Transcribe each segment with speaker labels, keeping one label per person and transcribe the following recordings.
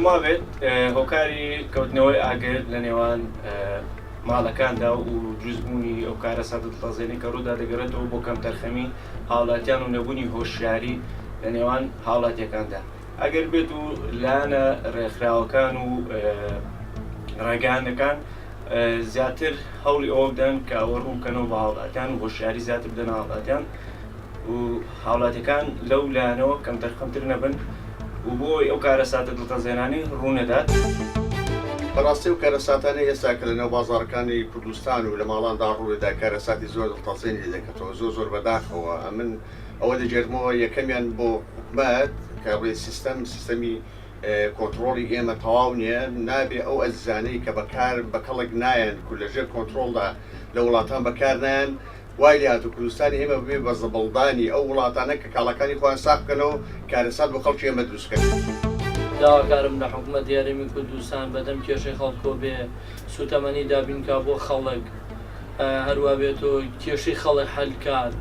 Speaker 1: ماوێت هۆکاری کەوتنەوەی ئاگر لە نێوان ماڵەکاندا و دروستبوونی ئەو کارە سادە دڵتەزێنی کە ڕوودا دەگەڕێتەوە بۆ کەم تەرخەمی هاوڵاتیان و نەبوونی هۆشیاری لە نێوان هاوڵاتیەکاندا. ئەگەر بێت و لایەنە ڕێکخراوەکان و ڕێگەیانەکان زیاتر هەوڵی ئەوە بدەن کە ئەوە ڕووکەنەوە بە هاوڵاتیان و هۆشیاری زیاتر بدەن هاوڵاتیان و هاوڵاتیەکان لەو لایەنەوە کەم تەرخەمتر نەبن و بۆی ئەو کارە سادە دڵتەزێنانی ڕوونەدات.
Speaker 2: بەڕاستی و کارەساتانە ئێستا کە لەنێو بازاڕەکانی کوردستان و لە ماڵاندا ڕووێدا کارەساتی زۆر دڵتەزێنی دەکەتەوە زۆر بەداخەوە. من ئەوە دەجێرمەوە یەکەمیان بۆ حکومەت کە ڕێ سیستەمی کۆنتڕۆڵی ئێمە تەواو نییە، نابێ ئەو ئەزانەی کە بەکار بە کەڵک نایەن و لەژێر کۆنتڕۆڵدا لە وڵاتان بەکار نایەن وای لێ هاتوو کوردستانی ئێمە ببێ بە زەبەڵدانی ئەو وڵاتانە کە کاڵەکانی خۆیان ساغ بکەنەوە کارەسات بۆ خەڵکی ئێمە دروستکەن.
Speaker 3: داواکارم لە حکوومەت یاریمی کوردستان بەدەم کێشەی خەڵکۆ بێ سوتەمەنی دابینکا بۆ خەڵک، هەروە بێتەوە کێشەی خەڵک هەلکات،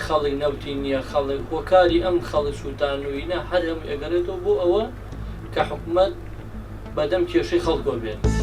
Speaker 3: خەڵک نەوتی نییە، خەڵک هۆکاری ئەم خەڵک سووتانوویە هەر هەم ئەگەرێتەوە بۆ ئەوە کە حکوومەت بەدەم کێشەی خەڵکۆ بێت.